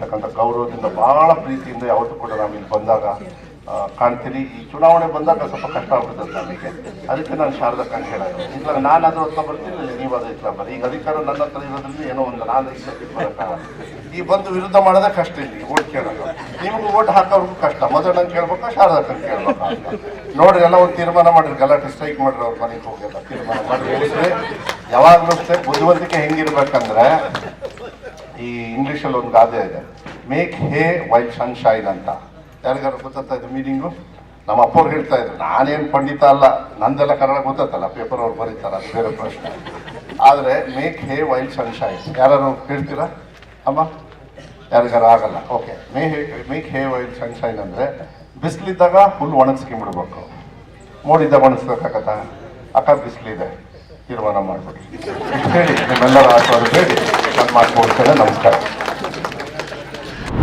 ಇರ್ತಕ್ಕಂಥ ಗೌರವದಿಂದ ಬಹಳ ಪ್ರೀತಿಯಿಂದ ಯಾವತ್ತೂ ಕೂಡ ನಾವು ಇಲ್ಲಿ ಬಂದಾಗ ಕಾಣ್ತೀನಿ. ಈ ಚುನಾವಣೆ ಬಂದಾಗ ಸ್ವಲ್ಪ ಕಷ್ಟ ಆಗ್ಬಿಡ್ತದೆ ನಮಗೆ, ಅದಕ್ಕೆ ನಾನು ಶಾರದಕ್ಕಂತ ಹೇಳೋದು. ಇಲ್ಲ ನಾನಾದರೂ ಹತ್ರ ಬರ್ತೀನಿ, ನೀವು ಅದು ಇಟ್ಲ ಬರ್ರಿ. ಈಗ ಅಧಿಕಾರ ನನ್ನ ಹತ್ರ ಇರೋದ್ರಿಂದ ಏನೋ ಒಂದು ನಾನು ಬರೋಕ್ಕಾಗಲ್ಲ. ಈ ಬಂದು ವಿರುದ್ಧ ಮಾಡೋದೇ ಕಷ್ಟ. ಇಲ್ಲಿ ಓಟ್ ಕೇಳೋದು, ನಿಮಗೂ ಓಟ್ ಹಾಕೋರ್ಗೂ ಕಷ್ಟ. ಮಧುಣ್ಣಂಗೆ ಕೇಳ್ಬೇಕಾ ಶಾರದಕ್ಕಂತ ಕೇಳ್ಬೇಕಾ ಅಂತ ನೋಡ್ರಿ. ಎಲ್ಲ ಒಂದು ತೀರ್ಮಾನ ಮಾಡಿರಿ, ಗಲಾಟೆ ಸ್ಟ್ರೈಕ್ ಮಾಡ್ರಿ, ಅವ್ರ ಮನೆಗೆ ಹೋಗಿಲ್ಲ ತೀರ್ಮಾನ ಮಾಡಿ. ಯಾವಾಗಲೂ ಅಷ್ಟೇ ಬುದ್ಧಿವಂತಿಕೆ ಹೆಂಗಿರ್ಬೇಕಂದ್ರೆ, ಈ ಇಂಗ್ಲೀಷಲ್ಲಿ ಒಂದು ಗಾದೆ ಇದೆ, ಮೇಕ್ ಹೇ ವೈಲ್ ಸನ್ಶೈನ್ ಅಂತ. ಯಾರಿಗಾರು ಗೊತ್ತಾ ಇದು ಮೀನಿಂಗು? ನಮ್ಮ ಅಪ್ಪವ್ರು ಹೇಳ್ತಾ ಇದ್ರು. ನಾನೇನು ಪಂಡಿತ ಅಲ್ಲ, ನಂದೆಲ್ಲ ಕನ್ನಡ ಗೊತ್ತಲ್ಲ, ಪೇಪರ್ ಅವ್ರು ಬರೀತಾರೆ, ಅದು ಬೇರೆ ಪ್ರಶ್ನೆ. ಆದರೆ ಮೇಕ್ ಹೇ ವೈಲ್ ಸನ್ಶೈನ್ ಯಾರು ಹೇಳ್ತೀರಾ ಅಮ್ಮ? ಯಾರಿಗಾರು ಆಗಲ್ಲ. ಓಕೆ, ಮೇಕ್ ಹೇ ವೈಲ್ ಸನ್ಶೈನ್ ಅಂದರೆ ಬಿಸಿಲಿದ್ದಾಗ ಹುಲ್ಲು ಒಣಗಿಸ್ಕೊಂಡ್ಬಿಡ್ಬೇಕು, ಮೋಡಿದ್ದಾಗ ಒಣಗಿಸ್ಬೇಕಾಗತ್ತಾ? ಅಕ್ಕ ಬಿಸಿಲಿದೆ, ತೀರ್ಮಾನ ಮಾಡ್ಬಿಡಿ ಹೇಳಿ, ನಿಮ್ಮೆಲ್ಲರ ಆಶೀರ್ವಾದ ಹೇಳಿ ನಾನು ಮಾಡ್ಕೊಡ್ತೇನೆ. ನಮಸ್ಕಾರ.